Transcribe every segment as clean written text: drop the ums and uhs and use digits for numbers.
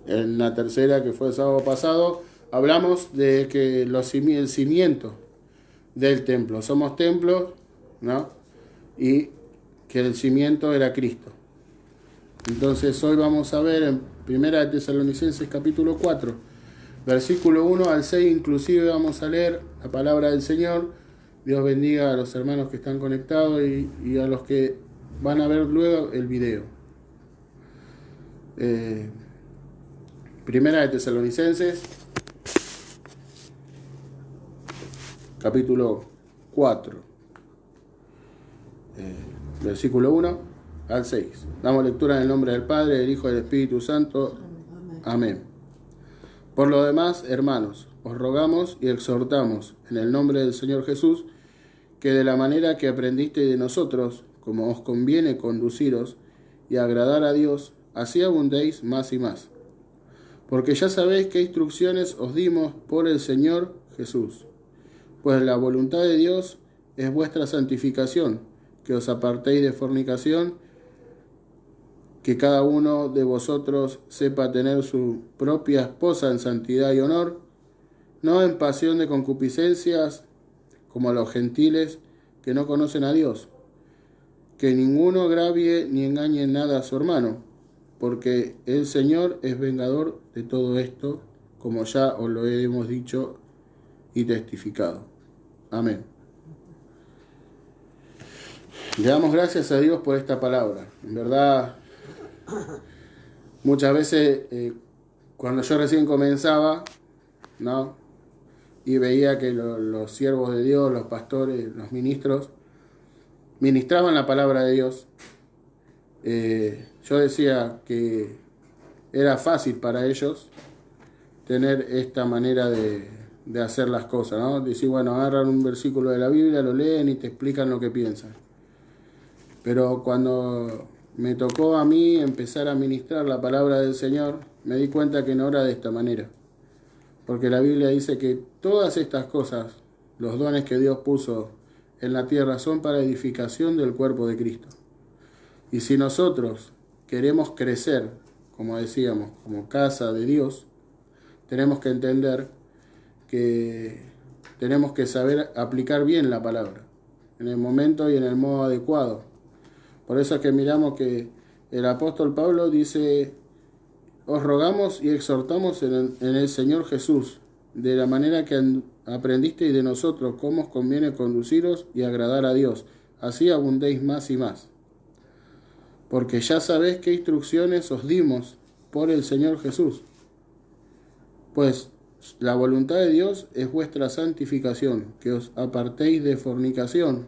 En la tercera, que fue el sábado pasado, hablamos de que el cimiento del templo. Somos templos, ¿no? Y que el cimiento era Cristo. Entonces hoy vamos a ver en 1 Tesalonicenses capítulo 4, versículo 1 al 6, inclusive vamos a leer la palabra del Señor. Dios bendiga a los hermanos que están conectados y a los que van a ver luego el video. 1 Tesalonicenses capítulo 4, versículo 1 al 6. Damos lectura en el nombre del Padre, del Hijo y del Espíritu Santo. Amén. Por lo demás, hermanos, os rogamos y exhortamos en el nombre del Señor Jesús, que de la manera que aprendisteis de nosotros, como os conviene conduciros y agradar a Dios, así abundéis más y más. Porque ya sabéis qué instrucciones os dimos por el Señor Jesús. Pues la voluntad de Dios es vuestra santificación, que os apartéis de fornicación, que cada uno de vosotros sepa tener su propia esposa en santidad y honor, no en pasión de concupiscencias, como los gentiles que no conocen a Dios. Que ninguno agravie ni engañe en nada a su hermano, porque el Señor es vengador de todo esto, como ya os lo hemos dicho y testificado. Amén. Le damos gracias a Dios por esta palabra. En verdad, muchas veces cuando yo recién comenzaba, ¿no? Y veía que los siervos de Dios, los pastores, los ministros, ministraban la palabra de Dios, yo decía que era fácil para ellos tener esta manera de hacer las cosas, ¿no? Decir, bueno, agarran un versículo de la Biblia, lo leen y te explican lo que piensan. Pero cuando me tocó a mí empezar a ministrar la palabra del Señor, me di cuenta que no era de esta manera. Porque la Biblia dice que todas estas cosas, los dones que Dios puso en la tierra, son para edificación del cuerpo de Cristo. Y si nosotros queremos crecer, como decíamos, como casa de Dios, tenemos que entender que tenemos que saber aplicar bien la palabra, en el momento y en el modo adecuado. Por eso es que miramos que el apóstol Pablo dice: os rogamos y exhortamos en el Señor Jesús, de la manera que aprendisteis de nosotros, cómo os conviene conduciros y agradar a Dios, así abundéis más y más. Porque ya sabéis qué instrucciones os dimos por el Señor Jesús. Pues la voluntad de Dios es vuestra santificación, que os apartéis de fornicación,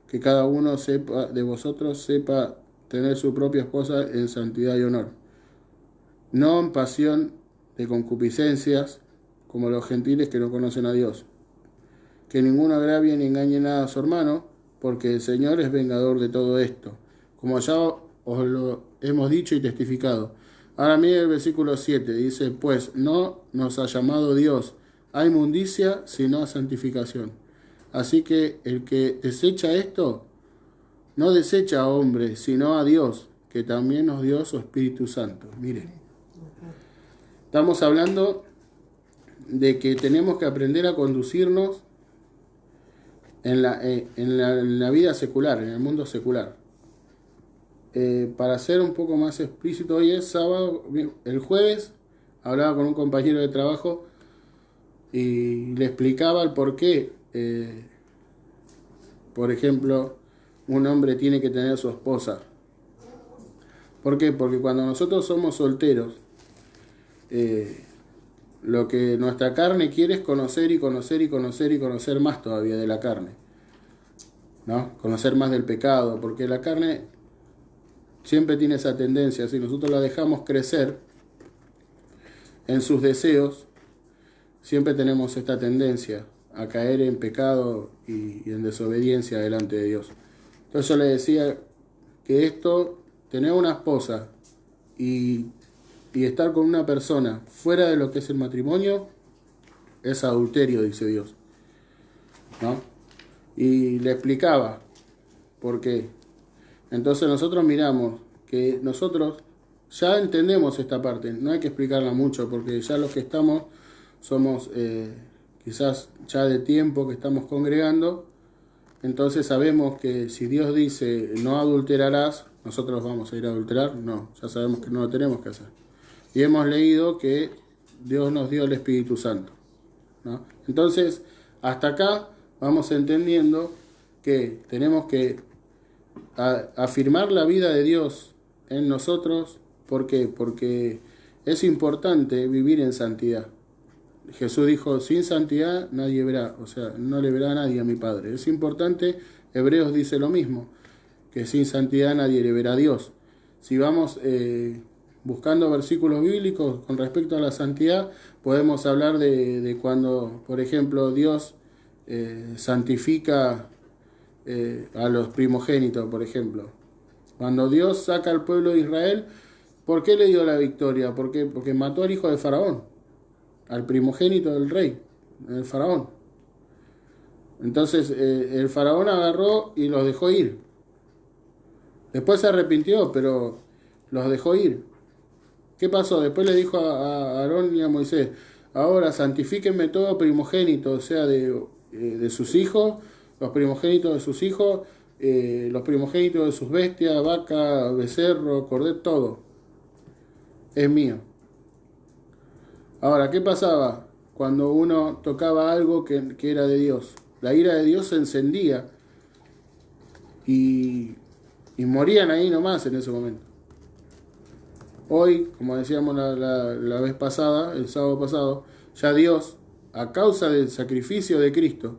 que cada uno de vosotros sepa tener su propia esposa en santidad y honor, no en pasión de concupiscencias, como los gentiles que no conocen a Dios. Que ninguno agravie ni engañe nada a su hermano, porque el Señor es vengador de todo esto, como ya os lo hemos dicho y testificado. Ahora mire el versículo 7, dice: pues no nos ha llamado Dios a inmundicia, sino a santificación. Así que el que desecha esto, no desecha a hombre, sino a Dios, que también nos dio su Espíritu Santo. Miren, estamos hablando de que tenemos que aprender a conducirnos en la vida secular, en el mundo secular. Para ser un poco más explícito, hoy es sábado. El jueves hablaba con un compañero de trabajo y le explicaba el por qué, por ejemplo, un hombre tiene que tener su esposa. ¿Por qué? Porque cuando nosotros somos solteros, lo que nuestra carne quiere es conocer y conocer y conocer y conocer más todavía de la carne, ¿no? Conocer más del pecado, porque la carne siempre tiene esa tendencia. Si nosotros la dejamos crecer en sus deseos, siempre tenemos esta tendencia a caer en pecado y en desobediencia delante de Dios. Entonces yo le decía que tener una esposa y estar con una persona fuera de lo que es el matrimonio es adulterio, dice Dios, ¿no? Y le explicaba por qué. Entonces nosotros miramos que nosotros ya entendemos esta parte, no hay que explicarla mucho, porque ya los que estamos somos quizás ya de tiempo que estamos congregando, entonces sabemos que si Dios dice no adulterarás, nosotros vamos a ir a adulterar, no, ya sabemos que no lo tenemos que hacer. Y hemos leído que Dios nos dio el Espíritu Santo, ¿no? Entonces, hasta acá vamos entendiendo que tenemos que afirmar la vida de Dios en nosotros. ¿Por qué? Porque es importante vivir en santidad. Jesús dijo, sin santidad nadie verá, o sea, no le verá a nadie a mi Padre. Es importante, Hebreos dice lo mismo, que sin santidad nadie le verá a Dios. Si vamos buscando versículos bíblicos con respecto a la santidad, podemos hablar de cuando, por ejemplo, Dios santifica a los primogénitos, por ejemplo. Cuando Dios saca al pueblo de Israel, ¿por qué le dio la victoria? Porque mató al hijo de Faraón, al primogénito del rey, el Faraón. Entonces el Faraón agarró y los dejó ir. Después se arrepintió, pero los dejó ir. ¿Qué pasó? Después le dijo a Aarón y a Moisés, ahora santifíquenme todo primogénito, o sea, de sus hijos, los primogénitos de sus hijos, los primogénitos de sus bestias, vaca, becerro, cordero, todo. Es mío. Ahora, ¿qué pasaba cuando uno tocaba algo que era de Dios? La ira de Dios se encendía y morían ahí nomás en ese momento. Hoy, como decíamos la vez pasada, el sábado pasado, ya Dios, a causa del sacrificio de Cristo,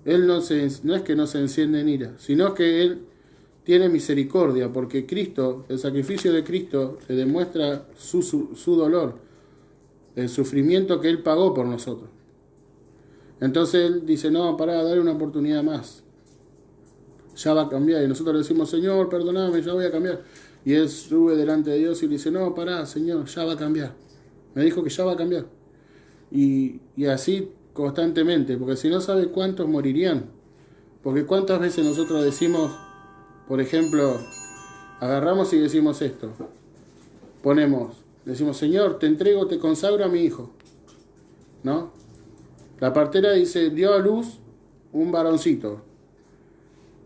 Él no es que no se enciende en ira, sino que Él tiene misericordia, porque Cristo, el sacrificio de Cristo, le demuestra su dolor, el sufrimiento que Él pagó por nosotros. Entonces Él dice, no, pará, dale una oportunidad más. Ya va a cambiar. Y nosotros le decimos, Señor, perdóname, ya voy a cambiar. Y Él sube delante de Dios y le dice, no, pará, Señor, ya va a cambiar. Me dijo que ya va a cambiar. Y así constantemente, porque si no, ¿sabe cuántos morirían? Porque cuántas veces nosotros decimos, por ejemplo, agarramos y decimos esto. Decimos, Señor, te entrego, te consagro a mi hijo. ¿No? La partera dice, dio a luz un varoncito.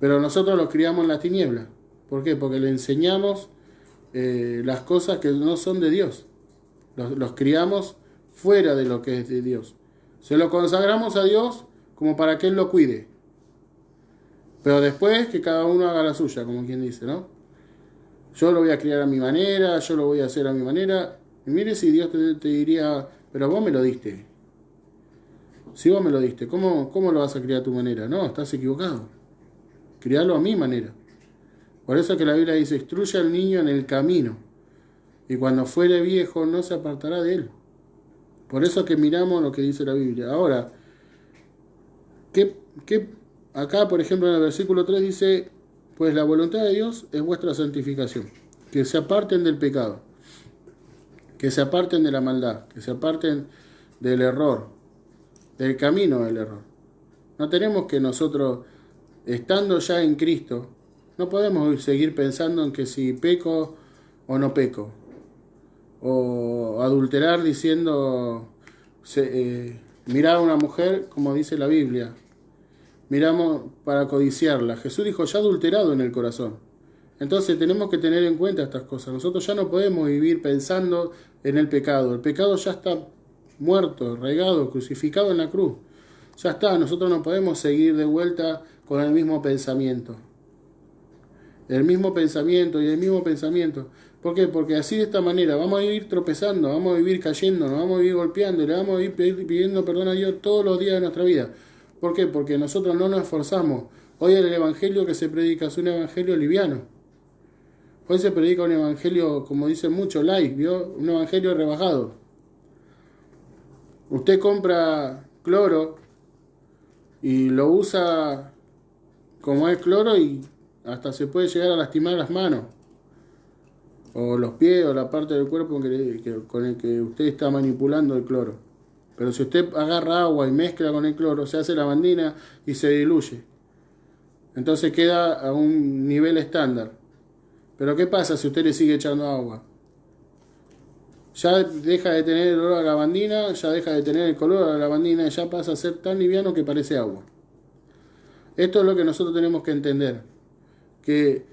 Pero nosotros los criamos en la tiniebla. ¿Por qué? Porque le enseñamos las cosas que no son de Dios. Los criamos fuera de lo que es de Dios. Se lo consagramos a Dios como para que Él lo cuide. Pero después que cada uno haga la suya, como quien dice, ¿no? Yo lo voy a criar a mi manera, yo lo voy a hacer a mi manera. Y mire si Dios te diría, pero vos me lo diste. Si vos me lo diste, ¿cómo lo vas a criar a tu manera? No, estás equivocado. Criarlo a mi manera. Por eso que la Biblia dice, instruye al niño en el camino, y cuando fuere viejo no se apartará de él. Por eso que miramos lo que dice la Biblia. Ahora, acá, por ejemplo, en el versículo 3 dice, pues la voluntad de Dios es vuestra santificación, que se aparten del pecado, que se aparten de la maldad, que se aparten del error, del camino del error. No tenemos que nosotros, estando ya en Cristo, no podemos seguir pensando en que si peco o no peco, o adulterar diciendo, mirar a una mujer, como dice la Biblia, miramos para codiciarla. Jesús dijo, ya adulterado en el corazón. Entonces tenemos que tener en cuenta estas cosas. Nosotros ya no podemos vivir pensando en el pecado. El pecado ya está muerto, regado, crucificado en la cruz. Ya está, nosotros no podemos seguir de vuelta con el mismo pensamiento. El mismo pensamiento y el mismo pensamiento. ¿Por qué? Porque así de esta manera vamos a ir tropezando, vamos a vivir cayendo, nos vamos a vivir golpeando y le vamos a ir pidiendo perdón a Dios todos los días de nuestra vida. ¿Por qué? Porque nosotros no nos esforzamos. Hoy el evangelio que se predica es un evangelio liviano. Hoy se predica un evangelio, como dicen muchos, light, ¿vio? Un evangelio rebajado. Usted compra cloro y lo usa como es cloro y hasta se puede llegar a lastimar las manos, o los pies, o la parte del cuerpo con el que usted está manipulando el cloro. Pero si usted agarra agua y mezcla con el cloro, se hace lavandina y se diluye. Entonces queda a un nivel estándar. Pero ¿qué pasa si usted le sigue echando agua? Ya deja de tener el olor a lavandina, ya deja de tener el color a la lavandina, ya pasa a ser tan liviano que parece agua. Esto es lo que nosotros tenemos que entender, que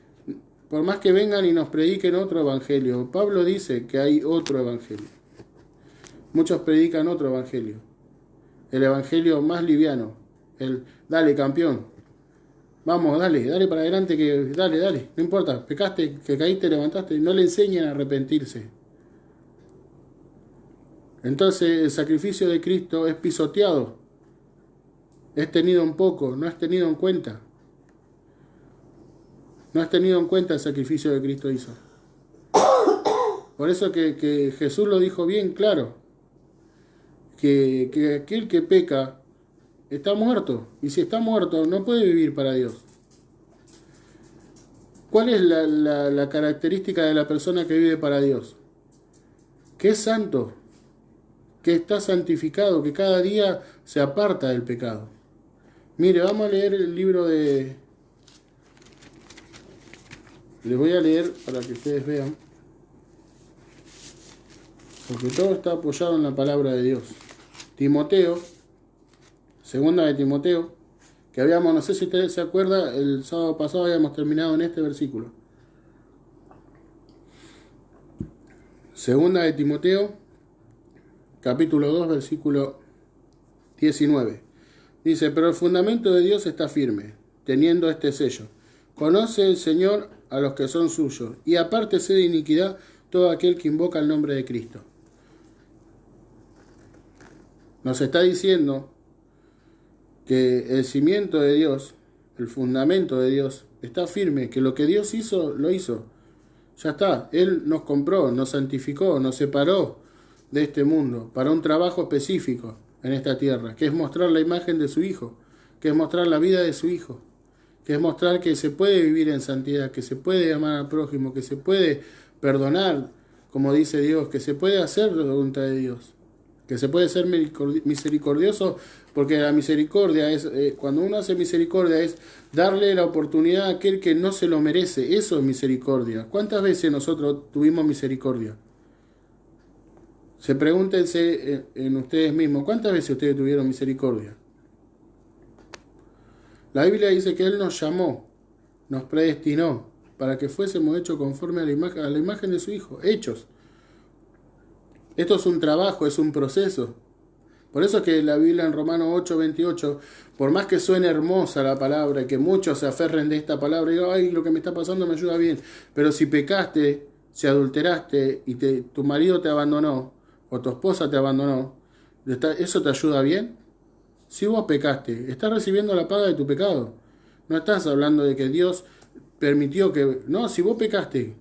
por más que vengan y nos prediquen otro evangelio, Pablo dice que hay otro evangelio. Muchos predican otro evangelio, el evangelio más liviano, el dale campeón, vamos, dale para adelante, que dale, no importa, pecaste, que caíste, levantaste, no le enseñen a arrepentirse. Entonces el sacrificio de Cristo es pisoteado, es tenido en poco, no es tenido en cuenta. No es tenido en cuenta el sacrificio que Cristo hizo. Por eso que Jesús lo dijo bien claro, que aquel que peca está muerto, y si está muerto no puede vivir para Dios. ¿Cuál es la característica de la persona que vive para Dios? Que es santo, que está santificado, que cada día se aparta del pecado. Mire, vamos a leer el libro de... Les voy a leer para que ustedes vean, porque todo está apoyado en la palabra de Dios. Timoteo, segunda de Timoteo, que habíamos, no sé si ustedes se acuerdan, el sábado pasado habíamos terminado en este versículo. Segunda de Timoteo, capítulo 2, versículo 19. Dice, pero el fundamento de Dios está firme, teniendo este sello. Conoce el Señor a los que son suyos, y apártese de iniquidad todo aquel que invoca el nombre de Cristo. Nos está diciendo que el cimiento de Dios, el fundamento de Dios, está firme, que lo que Dios hizo, lo hizo. Ya está, Él nos compró, nos santificó, nos separó de este mundo para un trabajo específico en esta tierra, que es mostrar la imagen de su Hijo, que es mostrar la vida de su Hijo, que es mostrar que se puede vivir en santidad, que se puede amar al prójimo, que se puede perdonar, como dice Dios, que se puede hacer la voluntad de Dios, que se puede ser misericordioso, porque la misericordia es, cuando uno hace misericordia, es darle la oportunidad a aquel que no se lo merece. Eso es misericordia. ¿Cuántas veces nosotros tuvimos misericordia? Se pregúntense en ustedes mismos, ¿cuántas veces ustedes tuvieron misericordia? La Biblia dice que Él nos llamó, nos predestinó, para que fuésemos hechos conforme a la imagen de su Hijo, hechos. Esto es un trabajo, es un proceso. Por eso es que la Biblia en Romanos 8:28, por más que suene hermosa la palabra, y que muchos se aferren de esta palabra y digan, ay, lo que me está pasando me ayuda bien, pero si pecaste, si adulteraste y tu marido te abandonó, o tu esposa te abandonó, ¿eso te ayuda bien? Si vos pecaste, estás recibiendo la paga de tu pecado. No estás hablando de que Dios permitió que... No, si vos pecaste.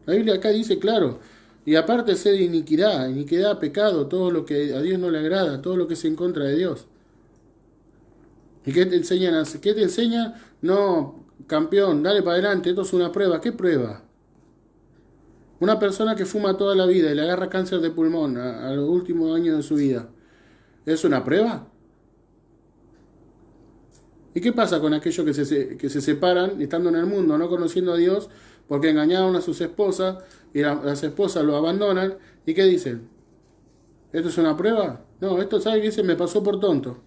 La Biblia acá dice claro, y aparte de iniquidad, pecado, todo lo que a Dios no le agrada, todo lo que es en contra de Dios. ¿Y qué te enseñan? ¿Qué te enseña? No, campeón, dale para adelante, esto es una prueba. ¿Qué prueba? Una persona que fuma toda la vida y le agarra cáncer de pulmón a los últimos años de su vida, ¿es una prueba? ¿Y qué pasa con aquellos que se separan estando en el mundo, no conociendo a Dios, porque engañaron a sus esposas y las esposas lo abandonan? ¿Y qué dicen? ¿Esto es una prueba? No, esto, ¿sabe qué dice? Me pasó por tonto.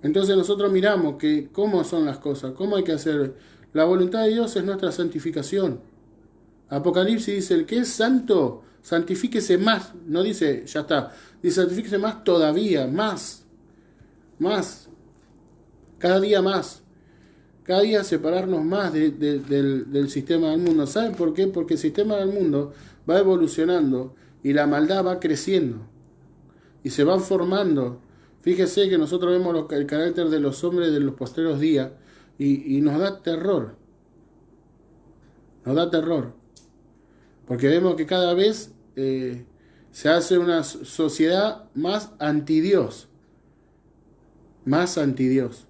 Entonces nosotros miramos que cómo son las cosas, cómo hay que hacer. La voluntad de Dios es nuestra santificación. Apocalipsis dice, el que es santo, santifíquese más. No dice, ya está. Dice, santifíquese más todavía, más. Cada día más. Cada día separarnos más del sistema del mundo. ¿Saben por qué? Porque el sistema del mundo va evolucionando y la maldad va creciendo. Y se van formando. Fíjese que nosotros vemos el carácter de los hombres de los postreros días y nos da terror. Nos da terror. Porque vemos que cada vez se hace una sociedad más antidios. Más antidios.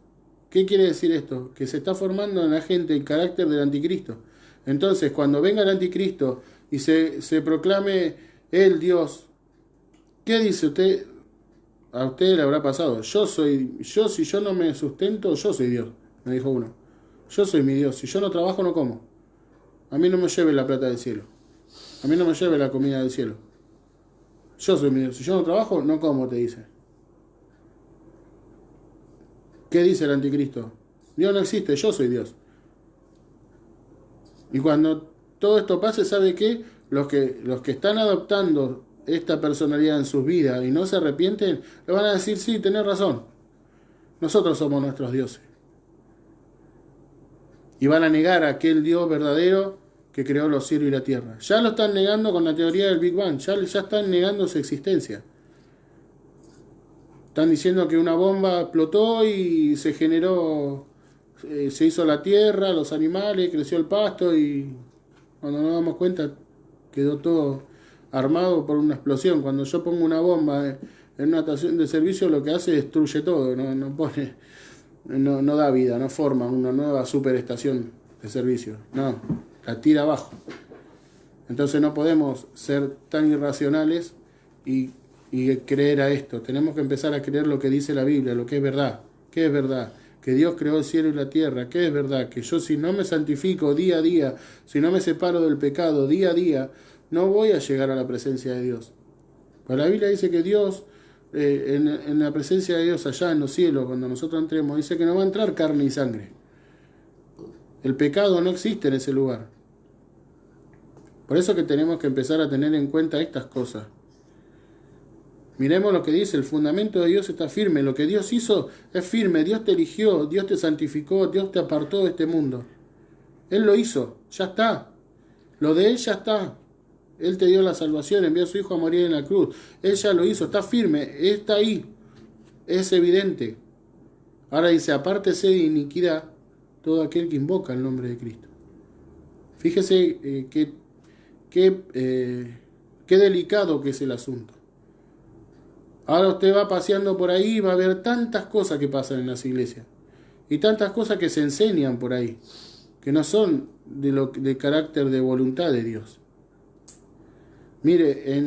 ¿Qué quiere decir esto? Que se está formando en la gente el carácter del anticristo. Entonces, cuando venga el anticristo y se proclame el Dios, ¿qué dice usted? A usted le habrá pasado. Si yo no me sustento, yo soy Dios, me dijo uno. Yo soy mi Dios. Si yo no trabajo, no como. A mí no me lleve la plata del cielo. A mí no me lleve la comida del cielo. Yo soy mi Dios. Si yo no trabajo, no como, te dice. ¿Qué dice el anticristo? Dios no existe, yo soy Dios. Y cuando todo esto pase, ¿sabe qué? Los que están adoptando esta personalidad en sus vidas y no se arrepienten, le van a decir, sí, tenés razón. Nosotros somos nuestros dioses. Y van a negar a aquel Dios verdadero que creó los cielos y la tierra. Ya lo están negando con la teoría del Big Bang. Ya están negando su existencia. Están diciendo que una bomba explotó y se generó, se hizo la tierra, los animales, creció el pasto y cuando nos damos cuenta quedó todo armado por una explosión. Cuando yo pongo una bomba en una estación de servicio, lo que hace es destruye todo, no da vida, no forma una nueva superestación de servicio, no, la tira abajo. Entonces no podemos ser tan irracionales y creer a esto. Tenemos que empezar a creer lo que dice la Biblia, lo que es verdad. ¿Qué es verdad? Que Dios creó el cielo y la tierra. ¿Qué es verdad? Que yo, si no me santifico día a día, si no me separo del pecado día a día, no voy a llegar a la presencia de Dios. Pues la Biblia dice que Dios, en la presencia de Dios allá en los cielos, cuando nosotros entremos, dice que no va a entrar carne y sangre. El pecado no existe en ese lugar. Por eso que tenemos que empezar a tener en cuenta estas cosas. Miremos lo que dice, el fundamento de Dios está firme, lo que Dios hizo es firme, Dios te eligió, Dios te santificó, Dios te apartó de este mundo. Él lo hizo, ya está. Lo de Él ya está. Él te dio la salvación, envió a su Hijo a morir en la cruz. Él ya lo hizo, está firme, está ahí, es evidente. Ahora dice, apártese de iniquidad todo aquel que invoca el nombre de Cristo. Fíjese qué delicado que es el asunto. Ahora usted va paseando por ahí y va a ver tantas cosas que pasan en las iglesias. Y tantas cosas que se enseñan por ahí. Que no son de carácter de voluntad de Dios. Mire,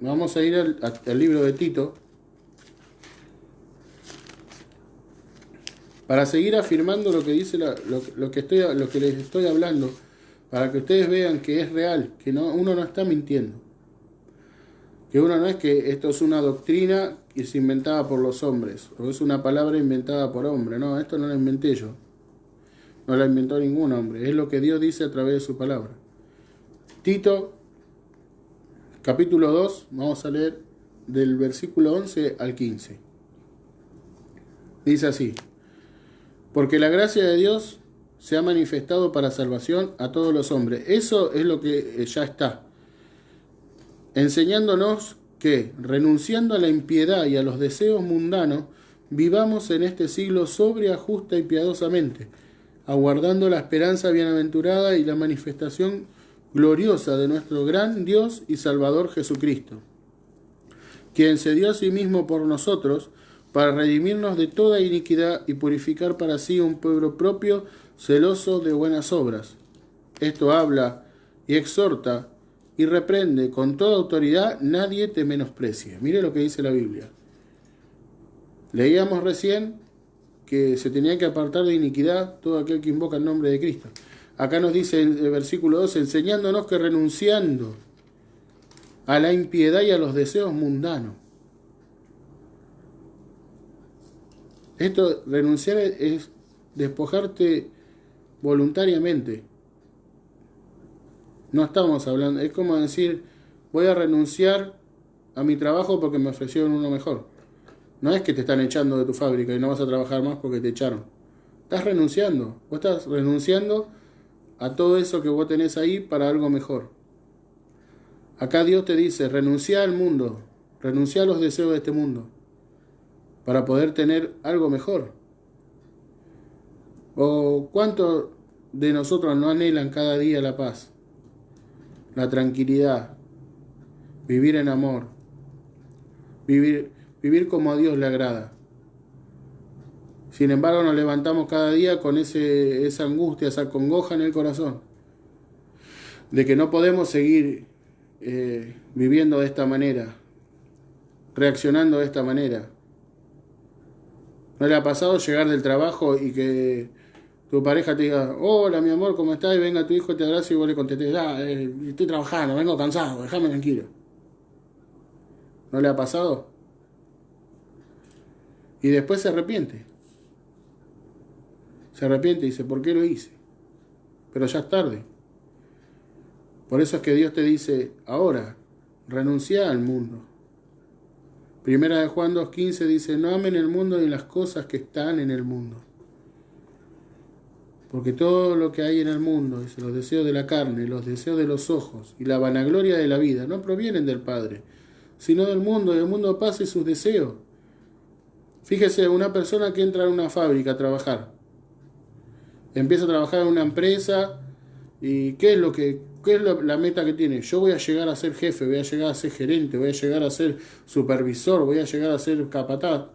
vamos a ir al libro de Tito. Para seguir afirmando lo que dice lo que les estoy hablando. Para que ustedes vean que es real. Que uno no está mintiendo. Que uno no es que esto es una doctrina que es inventada por los hombres, o es una palabra inventada por hombre. No, esto no lo inventé yo. No la inventó ningún hombre. Es lo que Dios dice a través de su palabra. Tito, capítulo 2, vamos a leer del versículo 11 al 15. Dice así: porque la gracia de Dios se ha manifestado para salvación a todos los hombres. Eso es lo que ya está. Enseñándonos que, renunciando a la impiedad y a los deseos mundanos, vivamos en este siglo sobria, justa y piadosamente, aguardando la esperanza bienaventurada y la manifestación gloriosa de nuestro gran Dios y Salvador Jesucristo, quien se dio a sí mismo por nosotros, para redimirnos de toda iniquidad y purificar para sí un pueblo propio, celoso de buenas obras. Esto habla y exhorta y reprende con toda autoridad, nadie te menosprecie. Mire lo que dice la Biblia. Leíamos recién que se tenía que apartar de iniquidad todo aquel que invoca el nombre de Cristo. Acá nos dice en el versículo 12, enseñándonos que renunciando a la impiedad y a los deseos mundanos. Esto, renunciar es despojarte voluntariamente. No estamos hablando, es como decir, voy a renunciar a mi trabajo porque me ofrecieron uno mejor. No es que te están echando de tu fábrica y no vas a trabajar más porque te echaron. Estás renunciando. Vos estás renunciando a todo eso que vos tenés ahí para algo mejor. Acá Dios te dice, renuncia al mundo, renuncia a los deseos de este mundo para poder tener algo mejor. ¿O cuántos de nosotros no anhelan cada día la paz? La tranquilidad, vivir en amor, vivir como a Dios le agrada. Sin embargo, nos levantamos cada día con esa angustia, esa congoja en el corazón, de que no podemos seguir viviendo de esta manera, reaccionando de esta manera. ¿No le ha pasado llegar del trabajo y que tu pareja te diga, hola mi amor, ¿cómo estás? Y venga tu hijo, te abraza y vos le contestes, estoy trabajando, vengo cansado, déjame tranquilo. ¿No le ha pasado? Y después se arrepiente. Se arrepiente y dice, ¿por qué lo hice? Pero ya es tarde. Por eso es que Dios te dice, ahora, renuncia al mundo. Primera de Juan 2:15 dice, no amen el mundo ni las cosas que están en el mundo. Porque todo lo que hay en el mundo, dice, los deseos de la carne, los deseos de los ojos y la vanagloria de la vida, no provienen del Padre, sino del mundo, y el mundo pasa y sus deseos. Fíjese, una persona que entra a una fábrica a trabajar, empieza a trabajar en una empresa, y ¿qué es la meta que tiene? Yo voy a llegar a ser jefe, voy a llegar a ser gerente, voy a llegar a ser supervisor, voy a llegar a ser capataz.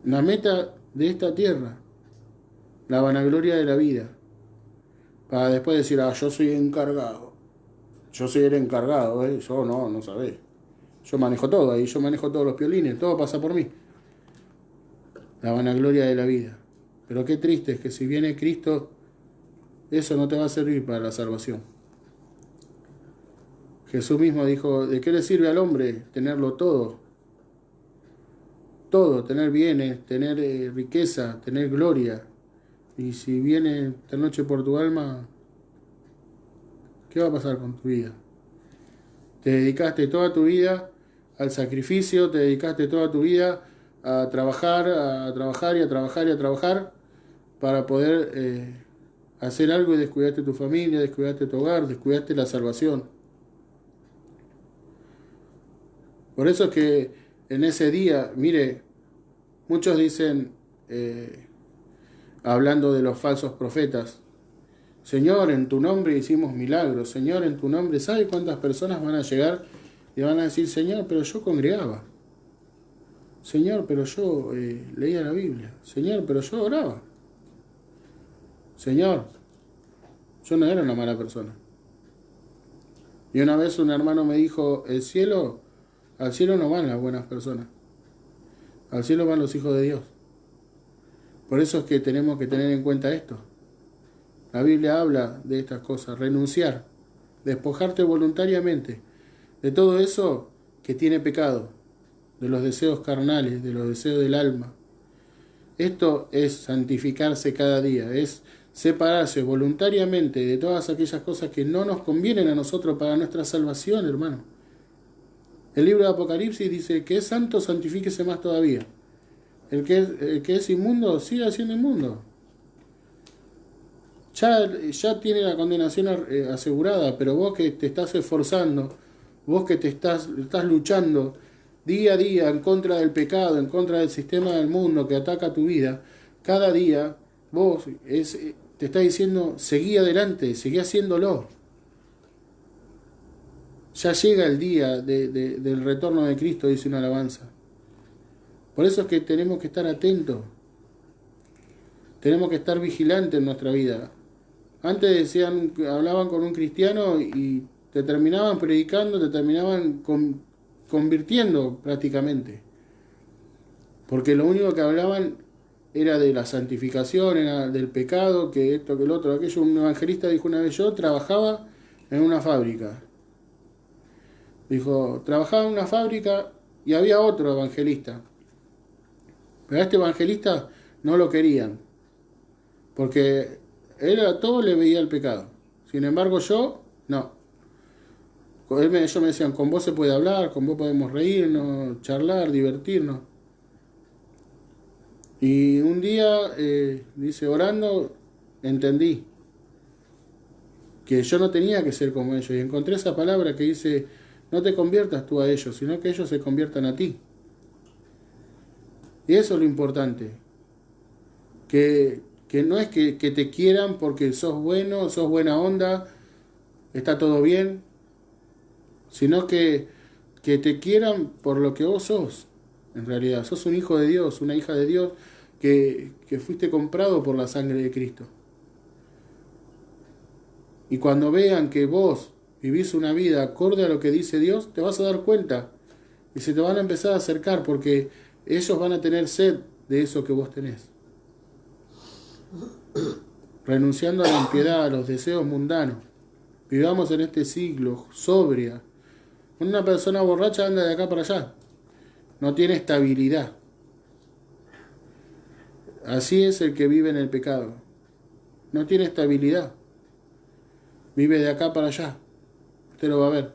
La meta de esta tierra, la vanagloria de la vida, para después decir, yo soy encargado, yo soy el encargado, yo no sabés, yo manejo todo ahí, yo manejo todos los piolines, todo pasa por mí. La vanagloria de la vida. Pero qué triste es que si viene Cristo, eso no te va a servir para la salvación. Jesús mismo dijo, ¿de qué le sirve al hombre tenerlo todo? Todo, tener bienes, tener riqueza, tener gloria. Y si viene esta noche por tu alma, ¿qué va a pasar con tu vida? Te dedicaste toda tu vida al sacrificio, te dedicaste toda tu vida a trabajar y a trabajar para poder hacer algo y descuidaste tu familia, descuidaste tu hogar, descuidaste la salvación. Por eso es que en ese día, mire, muchos dicen, hablando de los falsos profetas, Señor, en tu nombre hicimos milagros, Señor, en tu nombre, ¿sabe cuántas personas van a llegar y van a decir, Señor, pero yo congregaba, Señor, pero yo leía la Biblia, Señor, pero yo oraba, Señor, yo no era una mala persona? Y una vez un hermano me dijo, al cielo no van las buenas personas, al cielo van los hijos de Dios. Por eso es que tenemos que tener en cuenta esto. La Biblia habla de estas cosas, renunciar, despojarte voluntariamente de todo eso que tiene pecado, de los deseos carnales, de los deseos del alma. Esto es santificarse cada día, es separarse voluntariamente de todas aquellas cosas que no nos convienen a nosotros para nuestra salvación, hermano. El libro de Apocalipsis dice que es santo, santifíquese más todavía. El que es inmundo, siga siendo inmundo. Ya tiene la condenación asegurada, pero vos que te estás esforzando, vos que estás luchando día a día en contra del pecado, en contra del sistema del mundo que ataca tu vida, cada día vos te está diciendo, seguí adelante, seguí haciéndolo. Ya llega el día del retorno de Cristo, dice una alabanza. Por eso es que tenemos que estar atentos. Tenemos que estar vigilantes en nuestra vida. Antes hablaban con un cristiano y te terminaban predicando, te terminaban convirtiendo prácticamente. Porque lo único que hablaban era de la santificación, era del pecado, que esto, que el otro, aquello. Un evangelista dijo una vez, yo trabajaba en una fábrica. Dijo, trabajaba en una fábrica y había otro evangelista. Pero a este evangelista no lo querían. Porque él a todo le veía el pecado. Sin embargo yo, no. Ellos me decían, con vos se puede hablar, con vos podemos reírnos, charlar, divertirnos. Y un día, dice, orando, entendí que yo no tenía que ser como ellos. Y encontré esa palabra que dice, no te conviertas tú a ellos, sino que ellos se conviertan a ti. Y eso es lo importante. Que no es que te quieran porque sos bueno, sos buena onda, está todo bien, sino que te quieran por lo que vos sos. En realidad, sos un hijo de Dios, una hija de Dios, que fuiste comprado por la sangre de Cristo. Y cuando vean que vos vivís una vida acorde a lo que dice Dios, te vas a dar cuenta y se te van a empezar a acercar porque ellos van a tener sed de eso que vos tenés. renunciando a la impiedad, a los deseos mundanos. Vivamos en este siglo sobria. Una persona borracha anda de acá para allá, no tiene estabilidad. Así es el que vive en el pecado, no tiene estabilidad, vive de acá para allá. Usted lo va a ver.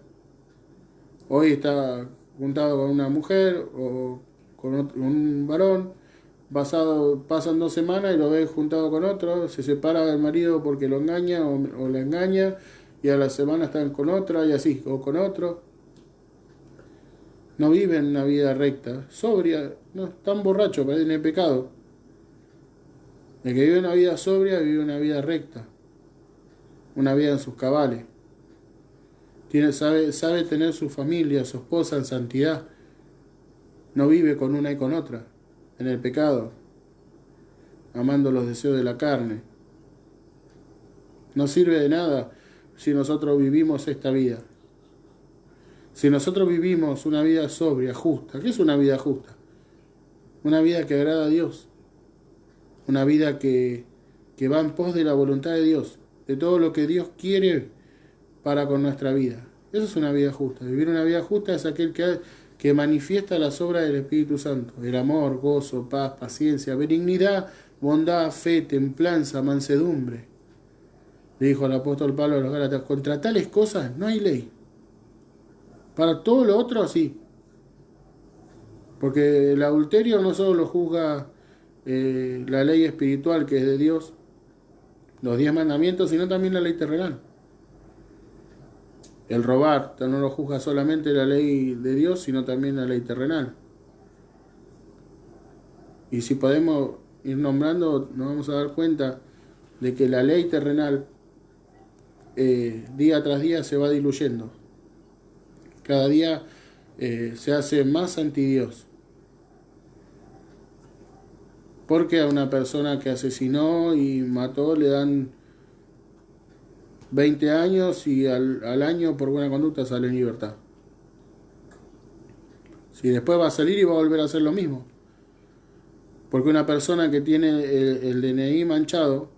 Hoy está juntado con una mujer o con un varón, pasan 2 semanas y lo ve juntado con otro, se separa del marido porque lo engaña o la engaña, y a la semana están con otra y así, o con otro. No viven una vida recta, sobria, no están borrachos, en el pecado. El que vive una vida sobria vive una vida recta, una vida en sus cabales. Sabe tener su familia, su esposa en santidad. No vive con una y con otra, en el pecado, amando los deseos de la carne. No sirve de nada si nosotros vivimos esta vida. Si nosotros vivimos una vida sobria, justa. ¿Qué es una vida justa? Una vida que agrada a Dios. Una vida que va en pos de la voluntad de Dios, de todo lo que Dios quiere para con nuestra vida. Eso es una vida justa. Vivir una vida justa es aquel que manifiesta las obras del Espíritu Santo: el amor, gozo, paz, paciencia, benignidad, bondad, fe, templanza, mansedumbre. Le dijo el apóstol Pablo a los Gálatas: contra tales cosas no hay ley. Para todo lo otro sí. Porque el adulterio no solo lo juzga la ley espiritual, que es de Dios, los 10 mandamientos, sino también la ley terrenal. El robar no lo juzga solamente la ley de Dios, sino también la ley terrenal. Y si podemos ir nombrando, nos vamos a dar cuenta de que la ley terrenal día tras día se va diluyendo. Cada día se hace más antidios. Porque a una persona que asesinó y mató le dan 20 años y al año por buena conducta sale en libertad. Si después va a salir y va a volver a hacer lo mismo. Porque una persona que tiene el DNI manchado,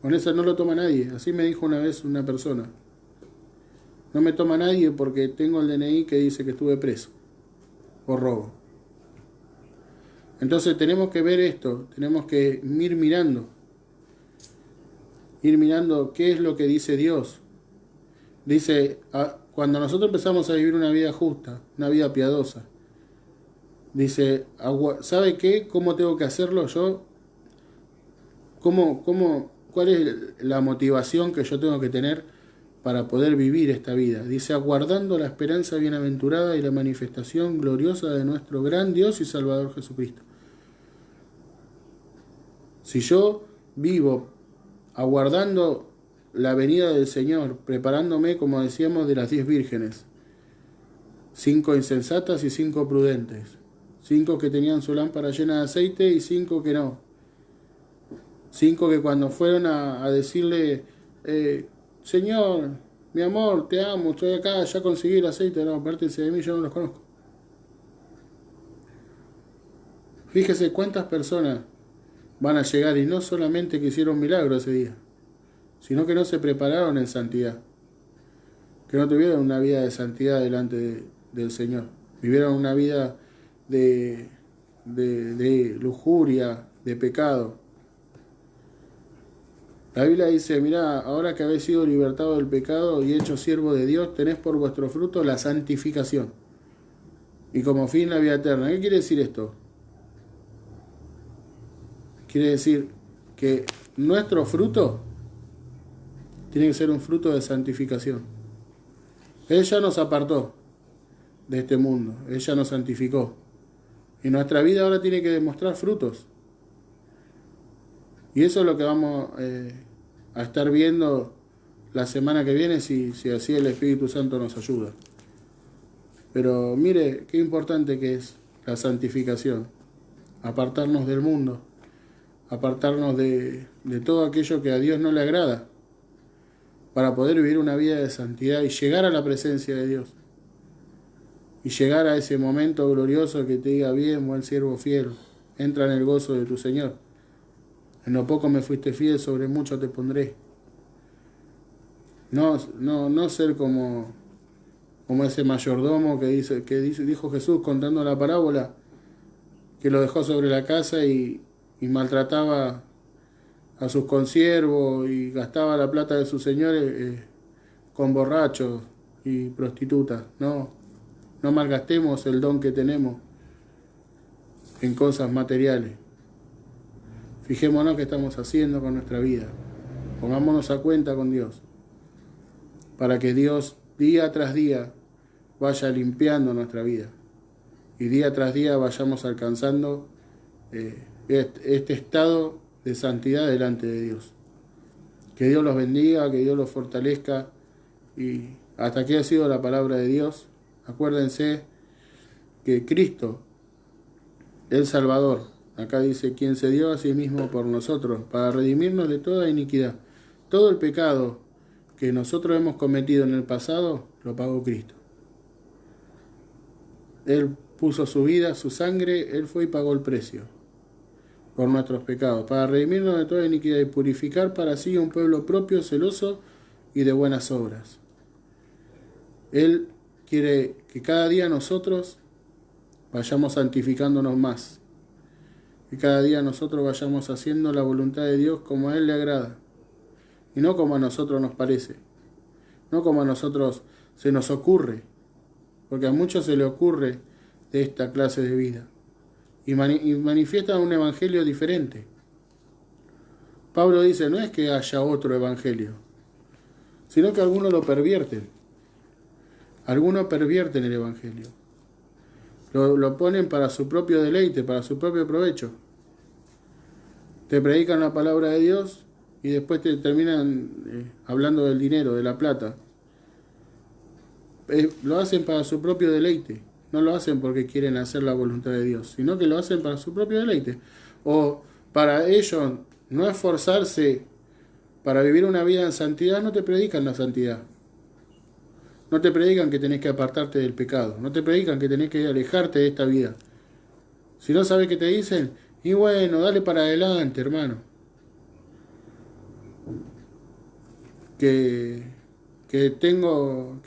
con esa no lo toma nadie. Así me dijo una vez una persona: no me toma nadie porque tengo el DNI que dice que estuve preso por robo. Entonces tenemos que ver esto, tenemos que ir mirando qué es lo que dice Dios. Dice, cuando nosotros empezamos a vivir una vida justa, una vida piadosa, dice, ¿sabe qué? ¿Cómo tengo que hacerlo yo? ¿Cuál es la motivación que yo tengo que tener para poder vivir esta vida? Dice, aguardando la esperanza bienaventurada y la manifestación gloriosa de nuestro gran Dios y Salvador Jesucristo. Si yo vivo aguardando la venida del Señor, preparándome, como decíamos, de las 10 vírgenes, 5 insensatas y 5 prudentes, 5 que tenían su lámpara llena de aceite y 5 que no, 5 que cuando fueron a decirle, Señor, mi amor, te amo, estoy acá, ya conseguí el aceite, no, apártense de mí, yo no los conozco. Fíjese cuántas personas van a llegar y no solamente que hicieron milagros ese día, sino que no se prepararon en santidad, que no tuvieron una vida de santidad delante del Señor, vivieron una vida de lujuria, de pecado. La Biblia dice, mirá, ahora que habéis sido libertados del pecado y hechos siervos de Dios, tenés por vuestro fruto la santificación y como fin la vida eterna. ¿Qué quiere decir esto? Quiere decir que nuestro fruto tiene que ser un fruto de santificación. Él ya nos apartó de este mundo, Él ya nos santificó. Y nuestra vida ahora tiene que demostrar frutos. Y eso es lo que vamos a estar viendo la semana que viene, si así el Espíritu Santo nos ayuda. Pero mire qué importante que es la santificación. Apartarnos del mundo. Apartarnos de todo aquello que a Dios no le agrada, para poder vivir una vida de santidad y llegar a la presencia de Dios. Y llegar a ese momento glorioso que te diga, bien, buen siervo fiel, entra en el gozo de tu Señor. En lo poco me fuiste fiel, sobre mucho te pondré. No ser como ese mayordomo dijo Jesús contando la parábola, que lo dejó sobre la casa y maltrataba a sus consiervos y gastaba la plata de sus señores con borrachos y prostitutas. No malgastemos el don que tenemos en cosas materiales. Fijémonos qué estamos haciendo con nuestra vida. Pongámonos a cuenta con Dios, para que Dios día tras día vaya limpiando nuestra vida y día tras día vayamos alcanzando este estado de santidad delante de Dios. Que Dios los bendiga, que Dios los fortalezca, y hasta aquí ha sido la palabra de Dios. Acuérdense que Cristo, el Salvador, acá dice, quien se dio a sí mismo por nosotros, para redimirnos de toda iniquidad. Todo el pecado que nosotros hemos cometido en el pasado, lo pagó Cristo. Él puso su vida, su sangre, Él fue y pagó el precio por nuestros pecados, para redimirnos de toda iniquidad y purificar para sí un pueblo propio, celoso y de buenas obras. Él quiere que cada día nosotros vayamos santificándonos más, que cada día nosotros vayamos haciendo la voluntad de Dios como a Él le agrada, y no como a nosotros nos parece, no como a nosotros se nos ocurre, porque a muchos se le ocurre de esta clase de vida, y manifiestan un evangelio diferente. Pablo dice, no es que haya otro evangelio, sino que algunos lo pervierten. Algunos pervierten el evangelio. Lo ponen para su propio deleite, para su propio provecho. Te predican la palabra de Dios y después te terminan hablando del dinero, de la plata. Lo hacen para su propio deleite. No lo hacen porque quieren hacer la voluntad de Dios, sino que lo hacen para su propio deleite. O para ellos no esforzarse para vivir una vida en santidad, no te predican la santidad. No te predican que tenés que apartarte del pecado. No te predican que tenés que alejarte de esta vida. Si no sabes qué te dicen, y bueno, dale para adelante, hermano. Que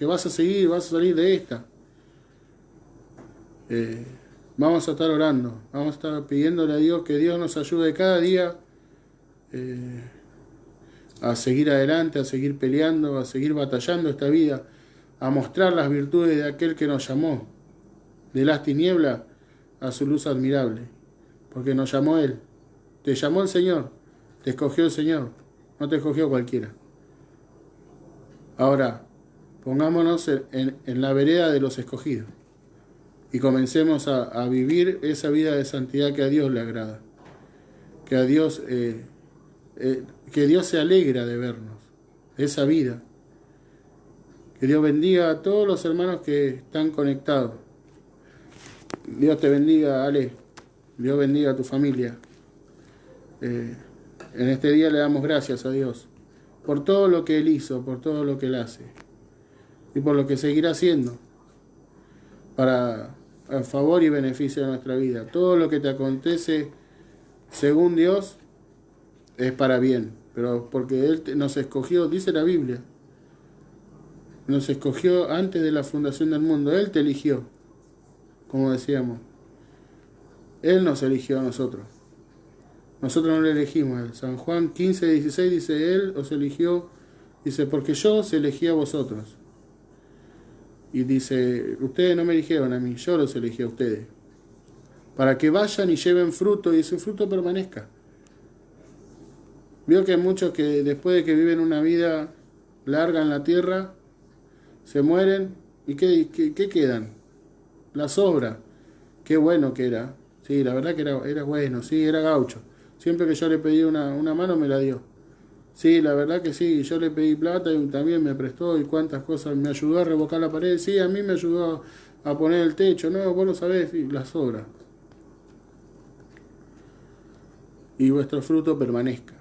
vas a seguir, vas a salir de esta. Vamos a estar orando, vamos a estar pidiéndole a Dios que Dios nos ayude cada día a seguir adelante, a seguir peleando, a seguir batallando esta vida, a mostrar las virtudes de aquel que nos llamó de las tinieblas a su luz admirable, porque nos llamó Él, te llamó el Señor, te escogió el Señor, no te escogió cualquiera. Ahora, pongámonos en la vereda de los escogidos y comencemos a vivir esa vida de santidad que a Dios le agrada, que a Dios que Dios se alegra de vernos, de esa vida. Que Dios bendiga a todos los hermanos que están conectados. Dios te bendiga, Ale. Dios bendiga a tu familia. En este día le damos gracias a Dios por todo lo que Él hizo, por todo lo que Él hace y por lo que seguirá haciendo para el favor y beneficio de nuestra vida. Todo lo que te acontece según Dios es para bien, pero porque Él nos escogió, dice la Biblia, nos escogió antes de la fundación del mundo. Él te eligió, como decíamos. Él nos eligió a nosotros. Nosotros no le elegimos a Él. San Juan 15:16 dice, Él os eligió, dice, porque yo os elegí a vosotros. Y dice, ustedes no me eligieron a mí, yo los elegí a ustedes. Para que vayan y lleven fruto y su fruto permanezca. Vio que hay muchos que después de que viven una vida larga en la tierra, se mueren y ¿qué quedan? Las obras. Qué bueno que era. Sí, la verdad que era bueno, sí, era gaucho. Siempre que yo le pedí una mano me la dio. Sí, la verdad que sí, yo le pedí plata y también me prestó y cuántas cosas, me ayudó a revocar la pared, sí, a mí me ayudó a poner el techo, no, vos lo sabés, sí, las obras. Y vuestro fruto permanezca,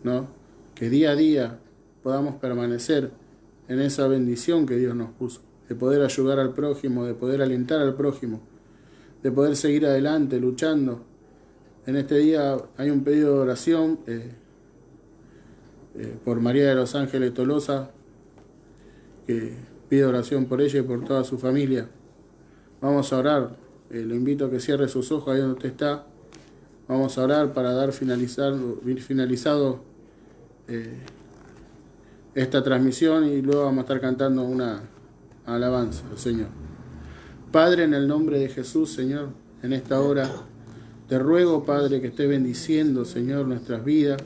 ¿no? Que día a día podamos permanecer en esa bendición que Dios nos puso, de poder ayudar al prójimo, de poder alentar al prójimo, de poder seguir adelante luchando En este día hay un pedido de oración por María de los Ángeles Tolosa, que pide oración por ella y por toda su familia. Vamos a orar. Lo invito a que cierre sus ojos ahí donde usted está. Vamos a orar para dar finalizado esta transmisión y luego vamos a estar cantando una alabanza al Señor. Padre, en el nombre de Jesús, Señor, en esta hora te ruego, Padre, que estés bendiciendo, Señor, nuestras vidas,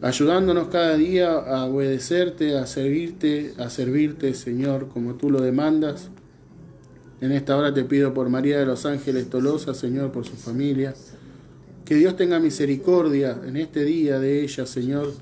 ayudándonos cada día a obedecerte, a servirte, Señor, como tú lo demandas. En esta hora te pido por María de los Ángeles Tolosa, Señor, por su familia. Que Dios tenga misericordia en este día de ella, Señor.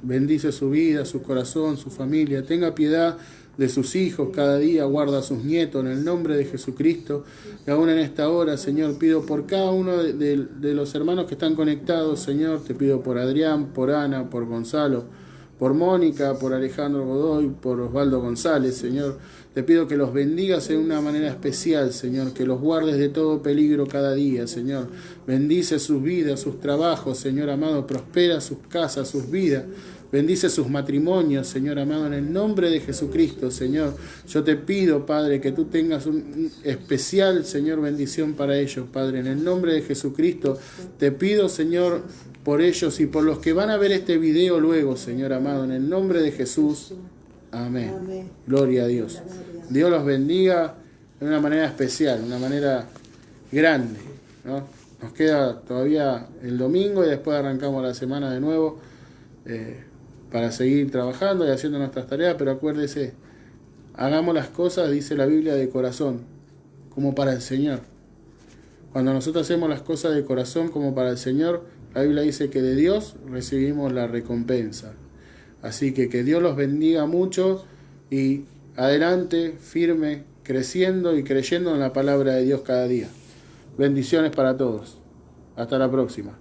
Bendice su vida, su corazón, su familia. Tenga piedad de sus hijos cada día. Guarda a sus nietos en el nombre de Jesucristo. Y aún en esta hora, Señor, pido por cada uno de los hermanos que están conectados, Señor. Te pido por Adrián, por Ana, por Gonzalo, por Mónica, por Alejandro Godoy, por Osvaldo González, Señor. Te pido que los bendigas de una manera especial, Señor, que los guardes de todo peligro cada día, Señor. Bendice sus vidas, sus trabajos, Señor amado, prospera sus casas, sus vidas. Bendice sus matrimonios, Señor amado, en el nombre de Jesucristo, Señor. Yo te pido, Padre, que tú tengas un especial, Señor, bendición para ellos, Padre. En el nombre de Jesucristo, te pido, Señor, por ellos y por los que van a ver este video luego, Señor amado, en el nombre de Jesús. Amén. Amén. Gloria a Dios. Dios los bendiga de una manera especial, una manera grande, ¿no? Nos queda todavía el domingo y después arrancamos la semana de nuevo para seguir trabajando y haciendo nuestras tareas, pero acuérdese, hagamos las cosas, dice la Biblia, de corazón, como para el Señor. Cuando nosotros hacemos las cosas de corazón como para el Señor, la Biblia dice que de Dios recibimos la recompensa. Así que Dios los bendiga mucho y adelante, firme, creciendo y creyendo en la palabra de Dios cada día. Bendiciones para todos. Hasta la próxima.